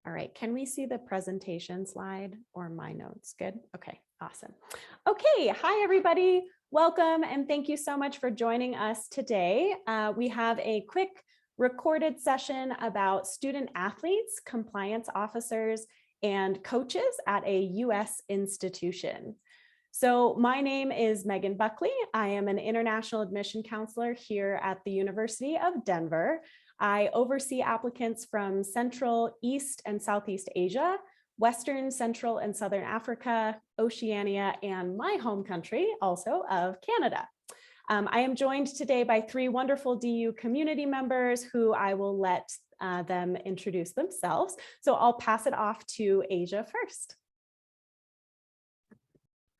All right, can we see the presentation slide or my notes? Good, okay, awesome. Okay, hi everybody, welcome and thank you so much for joining us today. We have a quick recorded session about student athletes, compliance officers, and coaches at a US institution. So my name is Megan Buckley. I am an international admission counselor here at the University of Denver. I oversee applicants from Central, East, and Southeast Asia, Western, Central, and Southern Africa, Oceania, and my home country, also of Canada. I am joined today by three wonderful DU community members who I will let them introduce themselves. So I'll pass it off to Asia first.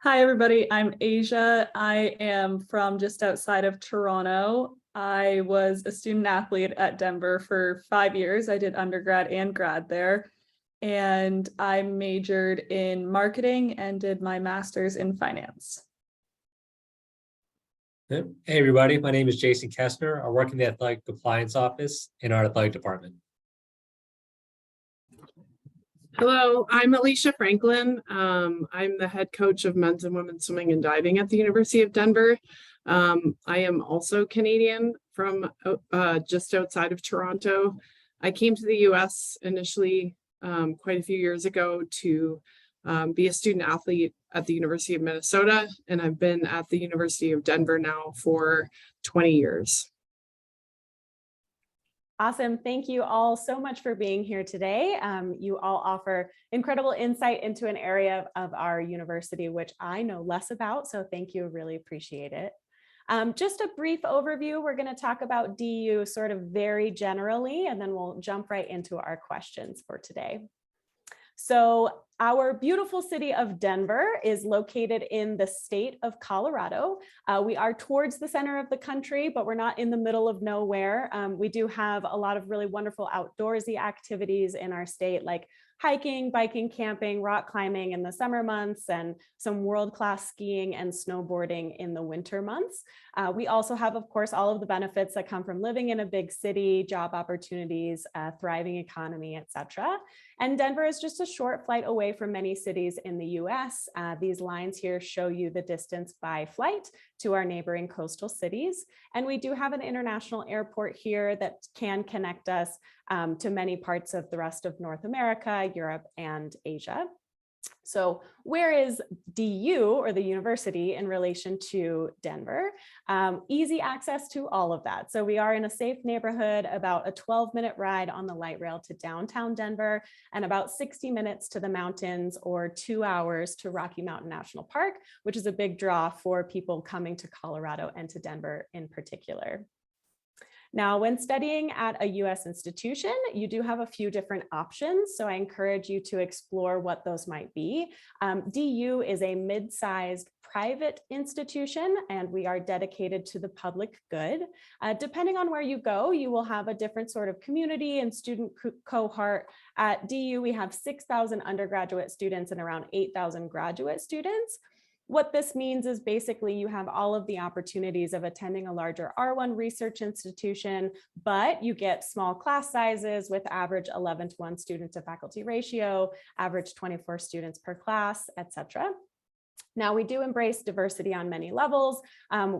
Hi, everybody. I'm Asia. I am from just outside of Toronto. I was a student athlete at Denver for 5 years. I did undergrad and grad there. And I majored in marketing and did my master's in finance. Hey, everybody. My name is Jason Kessner. I work in the athletic compliance office in our athletic department. Hello, I'm Alicia Franklin. I'm the head coach of men's and women's swimming and diving at the University of Denver. I am also Canadian from just outside of Toronto. I came to the US initially quite a few years ago to be a student athlete at the University of Minnesota, and I've been at the University of Denver now for 20 years. Awesome. Thank you all so much for being here today. You all offer incredible insight into an area of our university, which I know less about. So thank you. Really appreciate it. Just a brief overview. We're going to talk about DU sort of very generally, and then we'll jump right into our questions for today. So our beautiful city of Denver is located in the state of Colorado. We are towards the center of the country, but we're not in the middle of nowhere. We do have a lot of really wonderful outdoorsy activities in our state, like hiking, biking, camping, rock climbing in the summer months, and some world-class skiing and snowboarding in the winter months. We also have, of course, all of the benefits that come from living in a big city, job opportunities, thriving economy, etc. And Denver is just a short flight away from many cities in the US. These lines here show you the distance by flight to our neighboring coastal cities. And we do have an international airport here that can connect us to many parts of the rest of North America, Europe, and Asia. So where is DU, or the university, in relation to Denver? Easy access to all of that. So we are in a safe neighborhood, about a 12-minute ride on the light rail to downtown Denver, and about 60 minutes to the mountains, or 2 hours to Rocky Mountain National Park, which is a big draw for people coming to Colorado and to Denver in particular. Now, when studying at a US institution, you do have a few different options, so I encourage you to explore what those might be. DU is a mid-sized private institution, and we are dedicated to the public good. Depending on where you go, you will have a different sort of community and student cohort. At DU, we have 6,000 undergraduate students and around 8,000 graduate students. What this means is basically you have all of the opportunities of attending a larger R1 research institution, but you get small class sizes with average 11:1 student to faculty ratio, average 24 students per class, etc. Now, we do embrace diversity on many levels.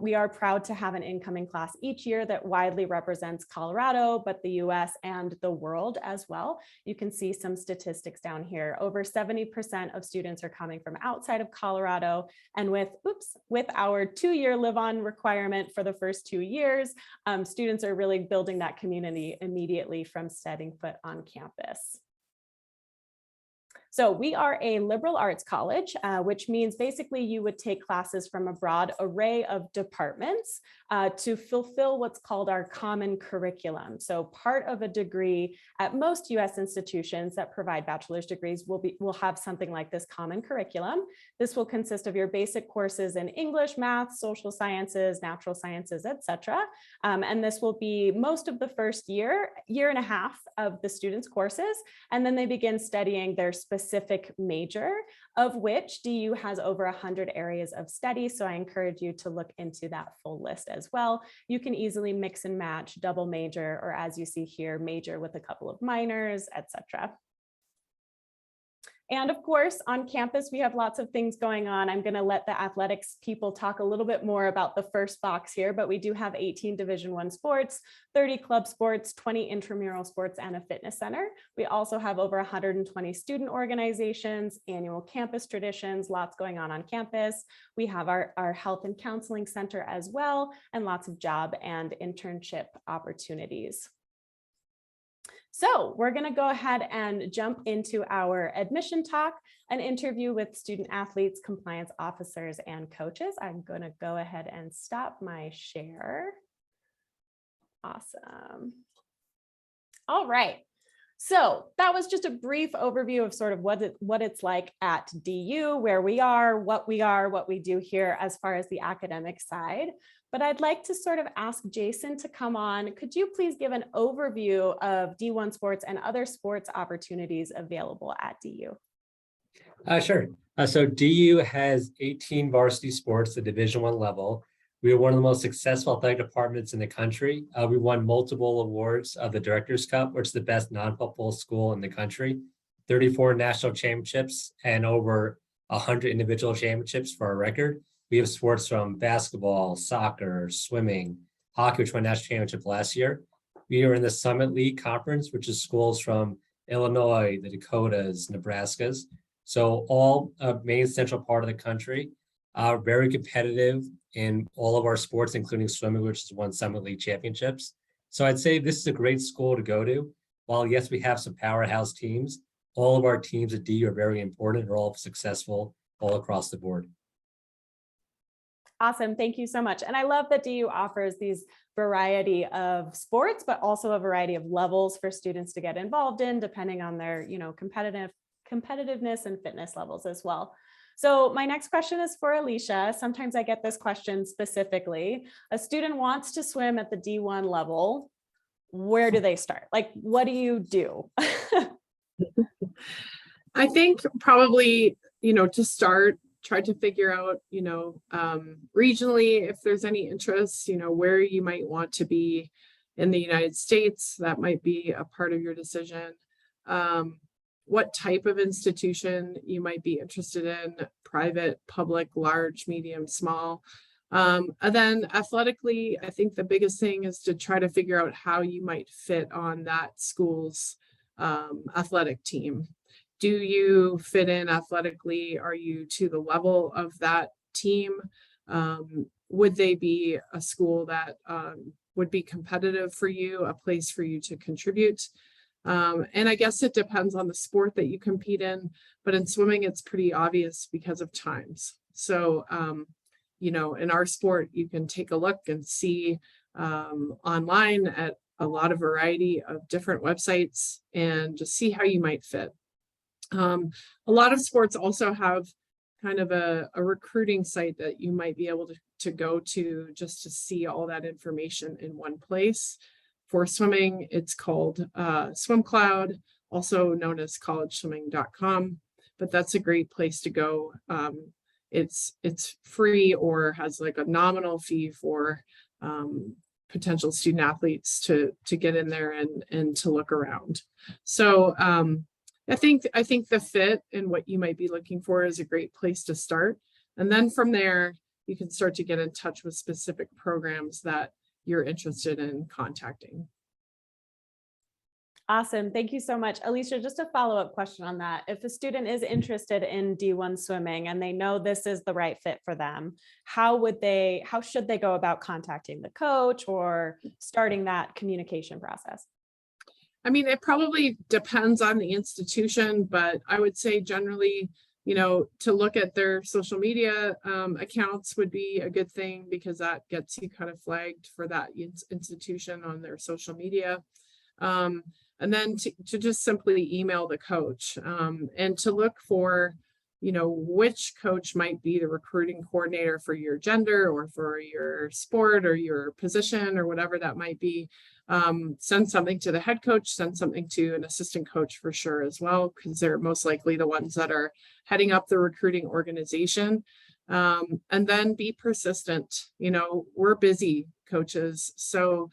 We are proud to have an incoming class each year that widely represents Colorado, but the US and the world as well. You can see some statistics down here. Over 70% of students are coming from outside of Colorado. And with our 2-year live-on requirement for the first 2 years, students are really building that community immediately from setting foot on campus. So we are a liberal arts college, which means basically you would take classes from a broad array of departments to fulfill what's called our common curriculum. So part of a degree at most US institutions that provide bachelor's degrees will have something like this common curriculum. This will consist of your basic courses in English, math, social sciences, natural sciences, etc. And this will be most of the first year and a half of the students' courses, and then they begin studying their specific major, of which DU has over 100 areas of study. So I encourage you to look into that full list as well. You can easily mix and match double major, or as you see here, major with a couple of minors, etc. And of course, on campus, we have lots of things going on. I'm going to let the athletics people talk a little bit more about the first box here, but we do have 18 Division I sports, 30 club sports, 20 intramural sports, and a fitness center. We also have over 120 student organizations, annual campus traditions, lots going on campus. We have our health and counseling center as well, and lots of job and internship opportunities. So we're going to go ahead and jump into our admission talk, an interview with student athletes, compliance officers, and coaches. I'm going to go ahead and stop my share. Awesome. All right. So that was just a brief overview of sort of what it's like at DU, where we are, what we do here as far as the academic side. But I'd like to sort of ask Jason to come on. Could you please give an overview of D1 sports and other sports opportunities available at DU? Sure. So DU has 18 varsity sports at Division I level. We are one of the most successful athletic departments in the country. We won multiple awards of the Directors Cup, which is the best non-football school in the country, 34 national championships, and over 100 individual championships for our record. We have sports from basketball, soccer, swimming, hockey, which won national championship last year. We are in the Summit League Conference, which is schools from Illinois, the Dakotas, Nebraskas. So all main central part of the country are very competitive in all of our sports, including swimming, which has won Summit League championships. So I'd say this is a great school to go to. While yes, we have some powerhouse teams, all of our teams at DU are very important and are all successful all across the board. Awesome. Thank you so much. And I love that DU offers these variety of sports, but also a variety of levels for students to get involved in, depending on their, competitiveness and fitness levels as well. So my next question is for Alicia. Sometimes I get this question specifically. A student wants to swim at the D1 level. Where do they start? Like, what do you do? I think probably, to start, try to figure out, regionally, if there's any interest, where you might want to be in the United States. That might be a part of your decision. What type of institution you might be interested in, private, public, large, medium, small. And then athletically, I think the biggest thing is to try to figure out how you might fit on that school's athletic team. Do you fit in athletically? Are you to the level of that team? Would they be a school that would be competitive for you, a place for you to contribute? And I guess it depends on the sport that you compete in, but in swimming, it's pretty obvious because of times. So, in our sport, you can take a look and see online at a lot of variety of different websites and just see how you might fit. A lot of sports also have kind of a recruiting site that you might be able to go to just to see all that information in one place. For swimming, it's called SwimCloud, also known as collegeswimming.com, but that's a great place to go. It's free or has like a nominal fee for potential student athletes to get in there and to look around. So I think the fit and what you might be looking for is a great place to start. And then from there, you can start to get in touch with specific programs that you're interested in contacting. Awesome. Thank you so much. Alicia, just a follow-up question on that. If a student is interested in D1 swimming and they know this is the right fit for them, how should they go about contacting the coach or starting that communication process? I mean, it probably depends on the institution, but I would say generally, to look at their social media accounts would be a good thing because that gets you kind of flagged for that institution on their social media. And then to just simply email the coach and to look for, which coach might be the recruiting coordinator for your gender or for your sport or your position or whatever that might be. Send something to the head coach, send something to an assistant coach for sure as well, because they're most likely the ones that are heading up the recruiting organization. And then be persistent. We're busy coaches. So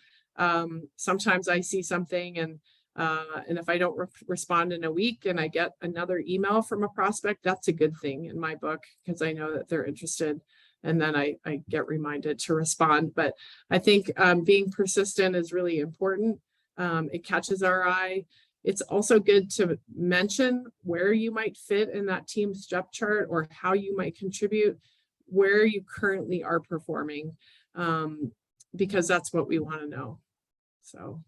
sometimes I see something and And if I don't respond in a week and I get another email from a prospect, that's a good thing in my book, because I know that they're interested. And then I get reminded to respond. But I think being persistent is really important. It catches our eye. It's also good to mention where you might fit in that team's depth chart, or how you might contribute, where you currently are performing, because that's what we want to know. So.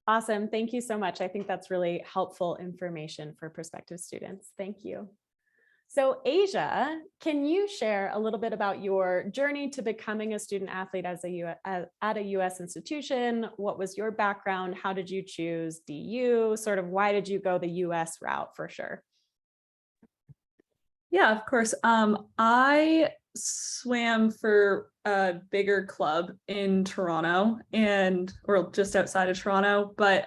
Awesome. Thank you so much. I think that's really helpful information for prospective students. Thank you. So Asia, can you share a little bit about your journey to becoming a student athlete at a U.S. institution? What was your background? How did you choose DU? Sort of why did you go the U.S. route for sure? Yeah, of course. I swam for a bigger club in Toronto or just outside of Toronto, but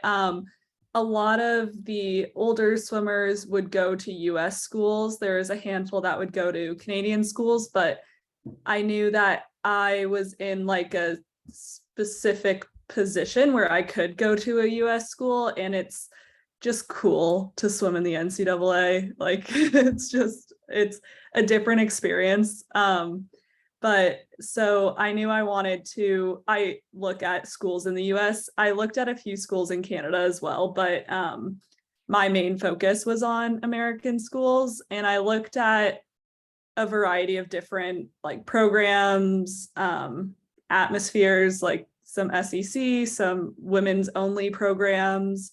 a lot of the older swimmers would go to US schools. There was a handful that would go to Canadian schools, but I knew that I was in like a specific position where I could go to a US school, and it's just cool to swim in the NCAA. Like it's a different experience. But so I knew I look at schools in the US. I looked at a few schools in Canada as well, but my main focus was on American schools. And I looked at a variety of different like programs, atmospheres, like some SEC, some women's only programs.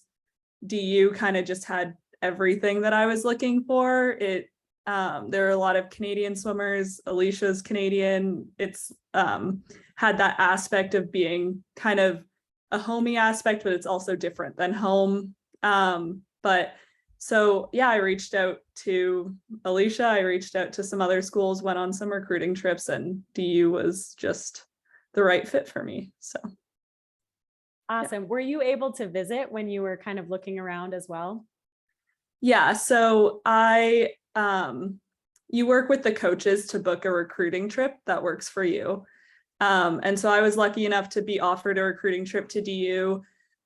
DU kind of just had everything that I was looking for. There are a lot of Canadian swimmers. Alicia's Canadian. It's had that aspect of being kind of a homey aspect, but it's also different than home. But so yeah, I reached out to Alicia. I reached out to some other schools, went on some recruiting trips, and DU was just the right fit for me. So awesome. Yeah. Were you able to visit when you were kind of looking around as well? Yeah. So you work with the coaches to book a recruiting trip that works for you. And so I was lucky enough to be offered a recruiting trip to DU.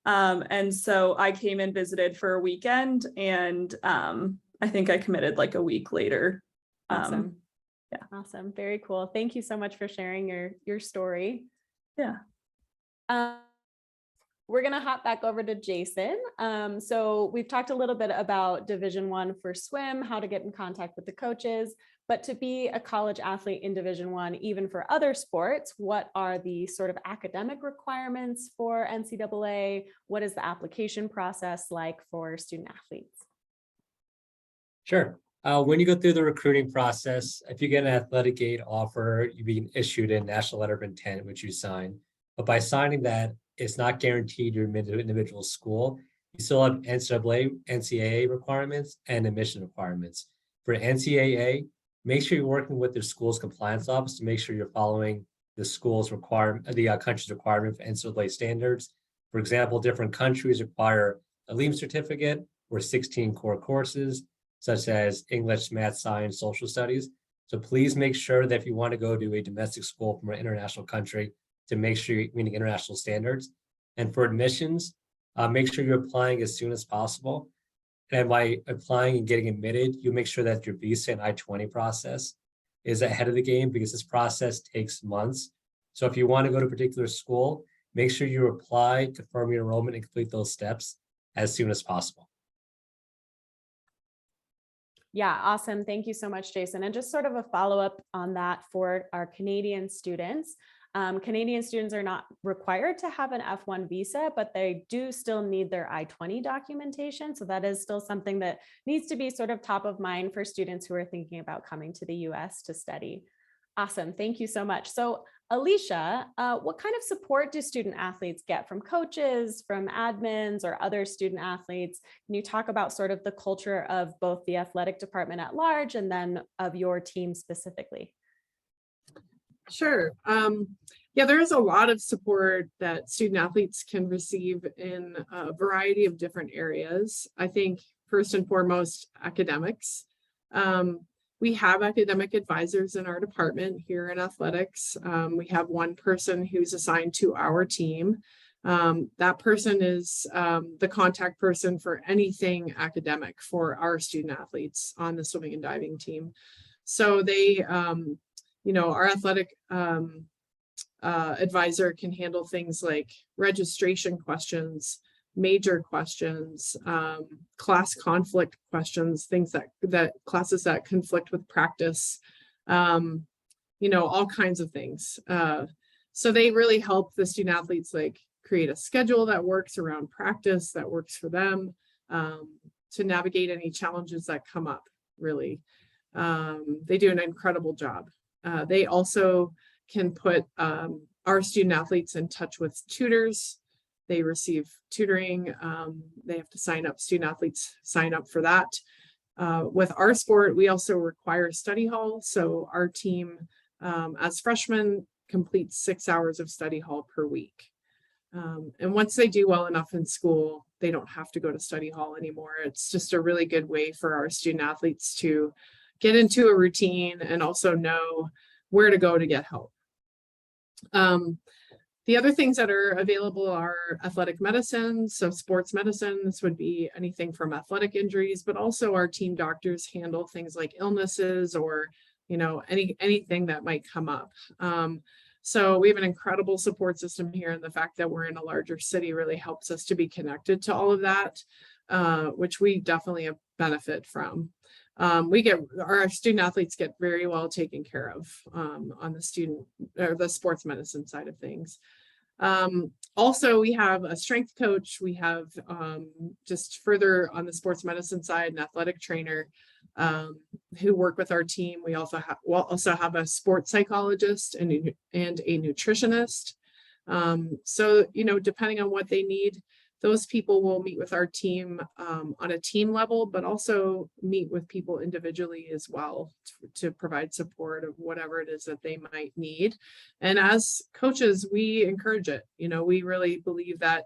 And so I came and visited for a weekend, and I think I committed like a week later. Awesome. Yeah. Awesome. Very cool. Thank you so much for sharing your story. Yeah. We're going to hop back over to Jason. So we've talked a little bit about Division I for swim, how to get in contact with the coaches, but to be a college athlete in Division I, even for other sports, what are the sort of academic requirements for NCAA? What is the application process like for student athletes? Sure. When you go through the recruiting process, if you get an athletic aid offer, you're being issued a national letter of intent, which you sign. But by signing that, it's not guaranteed you're admitted to an individual school. You still have NCAA requirements and admission requirements. For NCAA, make sure you're working with the school's compliance office to make sure you're following the school's country's requirement for NCAA standards. For example, different countries require a LEAM certificate or 16 core courses, such as English, math, science, social studies. So please make sure that if you want to go to a domestic school from an international country, to make sure you're meeting international standards. And for admissions, make sure you're applying as soon as possible. And by applying and getting admitted, you make sure that your visa and I-20 process is ahead of the game, because this process takes months. So if you want to go to a particular school, make sure you apply, confirm your enrollment, and complete those steps as soon as possible. Yeah, awesome. Thank you so much, Jason. And just sort of a follow-up on that for our Canadian students. Canadian students are not required to have an F1 visa, but they do still need their I-20 documentation. So that is still something that needs to be sort of top of mind for students who are thinking about coming to the US to study. Awesome. Thank you so much. So Alicia, what kind of support do student athletes get from coaches, from admins, or other student athletes? Can you talk about sort of the culture of both the athletic department at large and then of your team specifically? Sure. Yeah, there is a lot of support that student athletes can receive in a variety of different areas. I think first and foremost, academics. We have academic advisors in our department here in athletics. We have one person who's assigned to our team. That person is the contact person for anything academic for our student athletes on the swimming and diving team. So they, our athletic advisor can handle things like registration questions, major questions, class conflict questions, things that classes that conflict with practice, all kinds of things. So they really help the student athletes like create a schedule that works around practice, that works for them, to navigate any challenges that come up, really. They do an incredible job. They also can put our student athletes in touch with tutors. They receive tutoring. They have to sign up, student athletes sign up for that. With our sport, we also require study hall. So our team, as freshmen, completes 6 hours of study hall per week. And once they do well enough in school, they don't have to go to study hall anymore. It's just a really good way for our student athletes to get into a routine and also know where to go to get help. The other things that are available are athletic medicine. So sports medicine, this would be anything from athletic injuries, but also our team doctors handle things like illnesses or, anything that might come up. So we have an incredible support system here, and the fact that we're in a larger city really helps us to be connected to all of that, which we definitely benefit from. Our student athletes get very well taken care of on the student or the sports medicine side of things. Also, we have a strength coach. We have just further on the sports medicine side, an athletic trainer who work with our team. We also have a sports psychologist and a nutritionist. So, depending on what they need, those people will meet with our team on a team level, but also meet with people individually as well to provide support of whatever it is that they might need. And as coaches, we encourage it. We really believe that,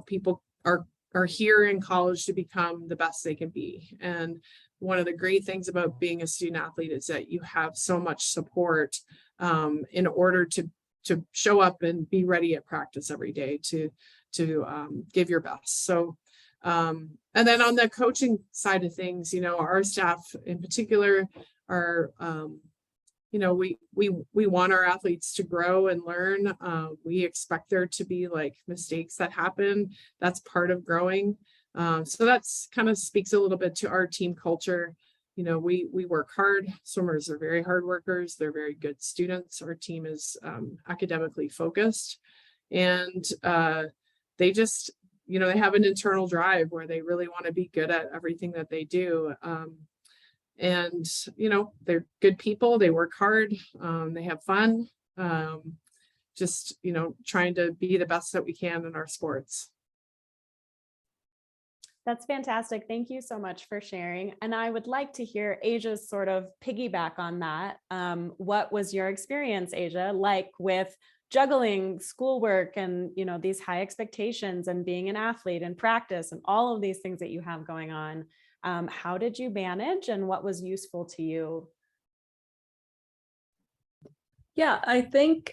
people are here in college to become the best they can be. And one of the great things about being a student athlete is that you have so much support in order to show up and be ready at practice every day to give your best. So, and then on the coaching side of things, our staff in particular are, we want our athletes to grow and learn. We expect there to be like mistakes that happen. That's part of growing. So that's kind of speaks a little bit to our team culture. We work hard. Swimmers are very hard workers. They're very good students. Our team is academically focused, and they just, they have an internal drive where they really want to be good at everything that they do. And, they're good people. They work hard. They have fun. Just, trying to be the best that we can in our sports. That's fantastic. Thank you so much for sharing. And I would like to hear Asia's sort of piggyback on that. What was your experience, Asia, like with juggling schoolwork and, these high expectations and being an athlete and practice and all of these things that you have going on? How did you manage, and what was useful to you? Yeah, I think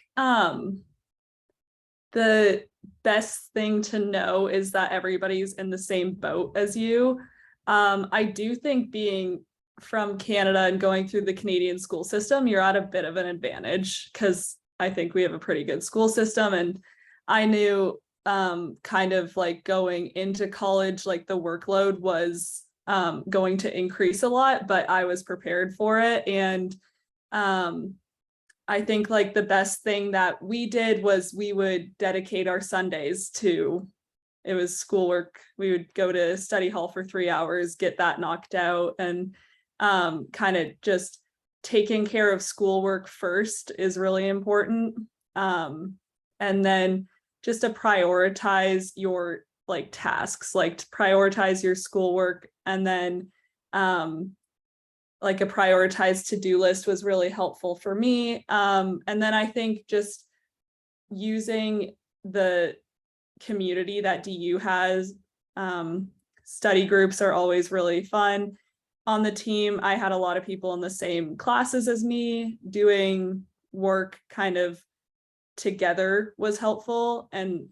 the best thing to know is that everybody's in the same boat as you. I do think being from Canada and going through the Canadian school system, you're at a bit of an advantage because I think we have a pretty good school system. And I knew kind of like going into college, like the workload was going to increase a lot, but I was prepared for it. And I think like the best thing that we did was we would dedicate our Sundays to, it was schoolwork. We would go to study hall for 3 hours, get that knocked out, and kind of just taking care of schoolwork first is really important. And then just to prioritize your like tasks, like to prioritize your schoolwork, and then like a prioritized to-do list was really helpful for me. And then I think just using the community that DU has, study groups are always really fun. On the team, I had a lot of people in the same classes as me doing work kind of together was helpful. And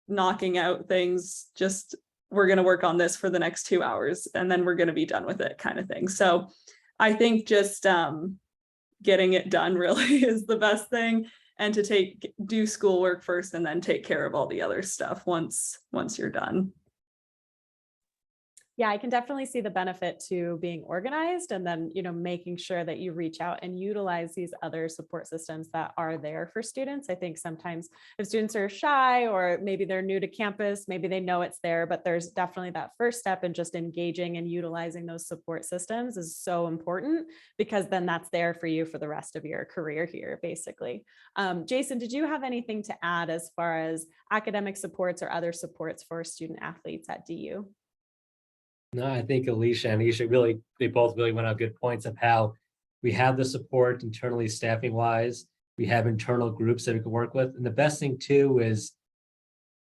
knocking out things, just we're going to work on this for the next 2 hours and then we're going to be done with it kind of thing. So I think just getting it done really is the best thing, and to do schoolwork first and then take care of all the other stuff once you're done. Yeah, I can definitely see the benefit to being organized and then, making sure that you reach out and utilize these other support systems that are there for students. I think sometimes if students are shy or maybe they're new to campus, maybe they know it's there, but there's definitely that first step in just engaging and utilizing those support systems is so important, because then that's there for you for the rest of your career here, basically. Jason, did you have anything to add as far as academic supports or other supports for student athletes at DU? No, I think Alicia and Isha they both really went on good points of how we have the support internally, staffing wise. We have internal groups that we can work with. And the best thing too is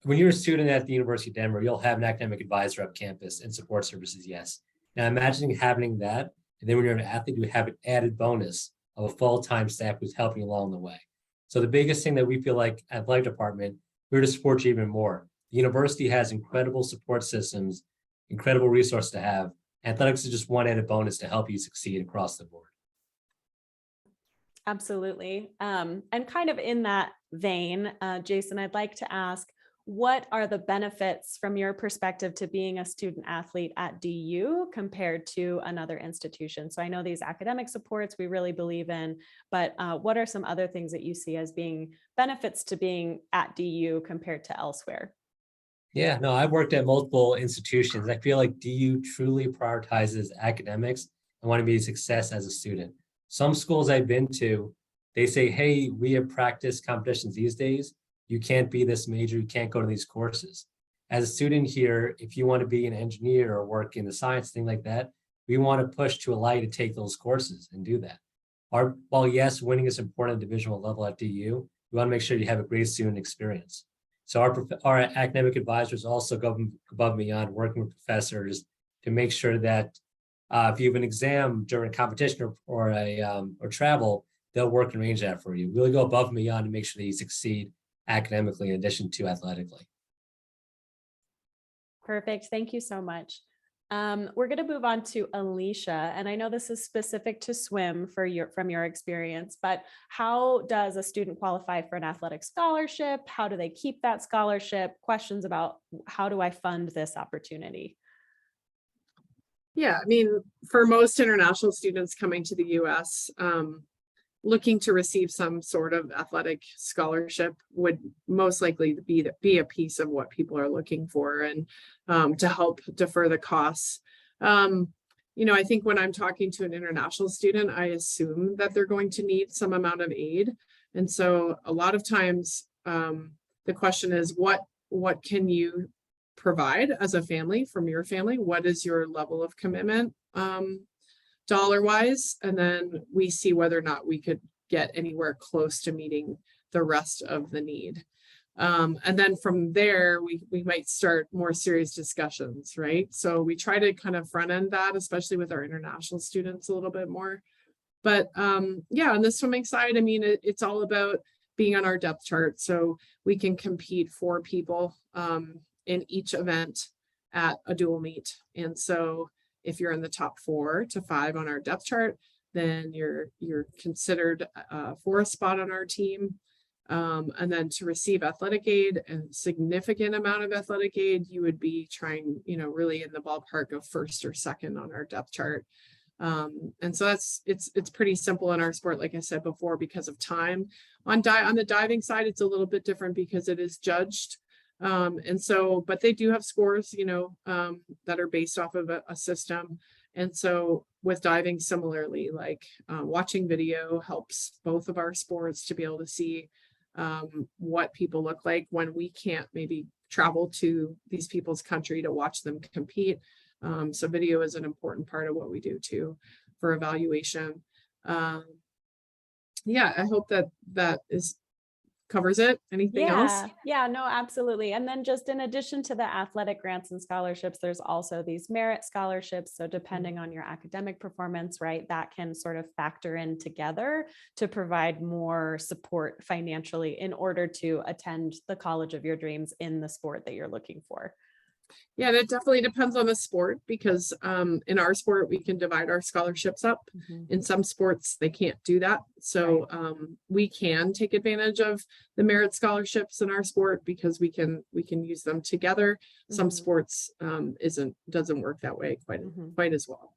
when you're a student at the University of Denver, you'll have an academic advisor up campus and support services. Yes. Now imagining having that. And then when you're an athlete, you have an added bonus of a full-time staff who's helping along the way. So the biggest thing that we feel like at athletic department, we're to support you even more. The university has incredible support systems, incredible resource to have. Athletics is just one added bonus to help you succeed across the board. Absolutely. And kind of in that vein, Jason, I'd like to ask, what are the benefits from your perspective to being a student athlete at DU compared to another institution? So I know these academic supports we really believe in, but what are some other things that you see as being benefits to being at DU compared to elsewhere? Yeah, no, I've worked at multiple institutions. I feel like DU truly prioritizes academics and want to be a success as a student. Some schools I've been to, they say, hey, we have practice competitions these days. You can't be this major, you can't go to these courses. As a student here, if you want to be an engineer or work in the science, thing like that, we want to push to allow you to take those courses and do that. While yes, winning is important at divisional level at DU, we want to make sure you have a great student experience. So our academic advisors also go above and beyond, working with professors to make sure that if you have an exam during a competition or travel, they'll work and arrange that for you. Really go above and beyond to make sure that you succeed academically in addition to athletically. Perfect. Thank you so much. We're going to move on to Alicia, and I know this is specific to swim from your experience, but how does a student qualify for an athletic scholarship? How do they keep that scholarship? Questions about how do I fund this opportunity? Yeah, I mean, for most international students coming to the US, looking to receive some sort of athletic scholarship would most likely be a piece of what people are looking for, and to help defer the costs. I think when I'm talking to an international student, I assume that they're going to need some amount of aid. And so a lot of times the question is, what can you provide as a family from your family? What is your level of commitment? Dollar wise, and then we see whether or not we could get anywhere close to meeting the rest of the need. And then from there, we might start more serious discussions, right? So we try to kind of front end that, especially with our international students a little bit more. But yeah, on the swimming side, I mean, it's all about being on our depth chart. So we can compete 4 people in each event at a dual meet. And so if you're in the top 4 to 5 on our depth chart, then you're considered for a spot on our team. And then to receive athletic aid, a significant amount of athletic aid, you would be trying, really in the ballpark of 1st or 2nd on our depth chart. And so it's pretty simple in our sport, like I said before, because of time. On the diving side, it's a little bit different because it is judged. But they do have scores, that are based off of a system. And so with diving similarly, like watching video helps both of our sports to be able to see what people look like when we can't maybe travel to these people's country to watch them compete. So video is an important part of what we do too for evaluation. Yeah, I hope that is covers it. Anything else? Yeah, no, absolutely. And then just in addition to the athletic grants and scholarships, there's also these merit scholarships. So depending on your academic performance, right, that can sort of factor in together to provide more support financially in order to attend the college of your dreams in the sport that you're looking for. Yeah, and it definitely depends on the sport because in our sport, we can divide our scholarships up. In some sports, they can't do that. So we can take advantage of the merit scholarships in our sport because we can use them together. Some sports doesn't work that way quite as well.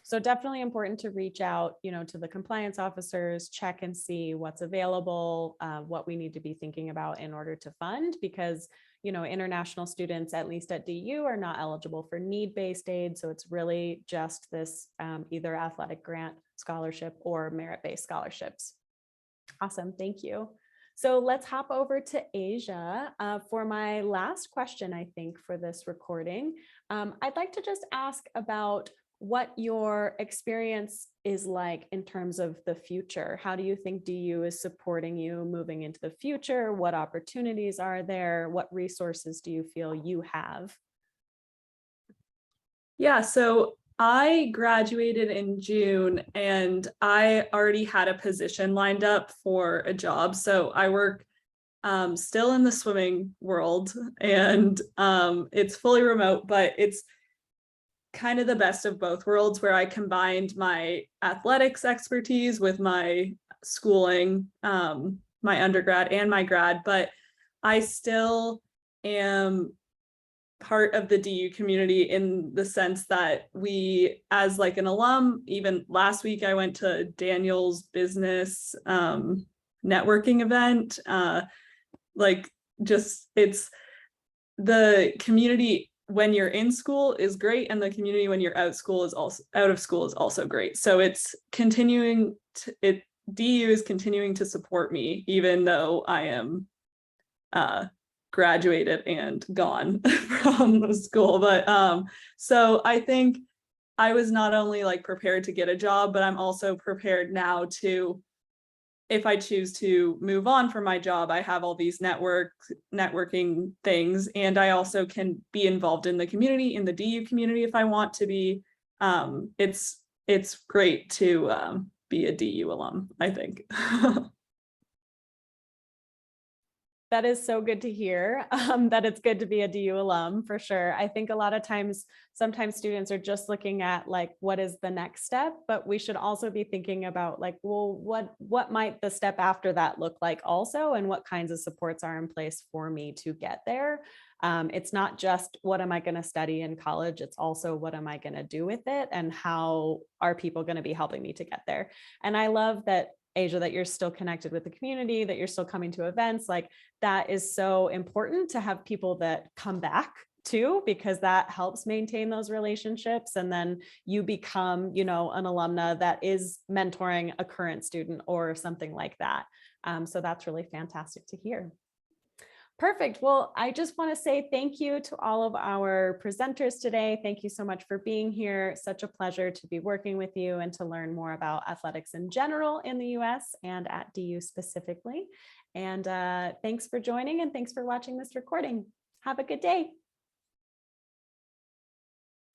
So definitely important to reach out, to the compliance officers, check and see what's available, what we need to be thinking about in order to fund, because international students, at least at DU, are not eligible for need-based aid. So it's really just this either athletic grant scholarship or merit-based scholarships. Awesome, thank you. So let's hop over to Asia for my last question, I think, for this recording. I'd like to just ask about what your experience is like in terms of the future. How do you think DU is supporting you moving into the future? What opportunities are there? What resources do you feel you have? Yeah, so I graduated in June and I already had a position lined up for a job. So I work still in the swimming world, and it's fully remote, but it's kind of the best of both worlds where I combined my athletics expertise with my schooling, my undergrad and my grad, but I still am part of the DU community in the sense that we, as like an alum, even last week I went to Daniel's business networking event. It's the community when you're in school is great, and the community when you're out of school is also great. So it's continuing to, DU is continuing to support me even though I am graduated and gone from the school. But so I think I was not only like prepared to get a job, but I'm also prepared now to, if I choose to move on from my job, I have all these networking things, and I also can be involved in the community, in the DU community if I want to be. It's great to be a DU alum, I think. That is so good to hear, that it's good to be a DU alum for sure. I think a lot of times, sometimes students are just looking at like, what is the next step? But we should also be thinking about like, well, what might the step after that look like also? And what kinds of supports are in place for me to get there? It's not just what am I going to study in college? It's also what am I going to do with it? And how are people going to be helping me to get there? And I love that, Asia, that you're still connected with the community, that you're still coming to events. Like that is so important to have people that come back too, because that helps maintain those relationships. And then you become, an alumna that is mentoring a current student or something like that. So that's really fantastic to hear. Perfect. Well, I just want to say thank you to all of our presenters today. Thank you so much for being here. Such a pleasure to be working with you and to learn more about athletics in general in the US and at DU specifically. And thanks for joining, and thanks for watching this recording. Have a good day.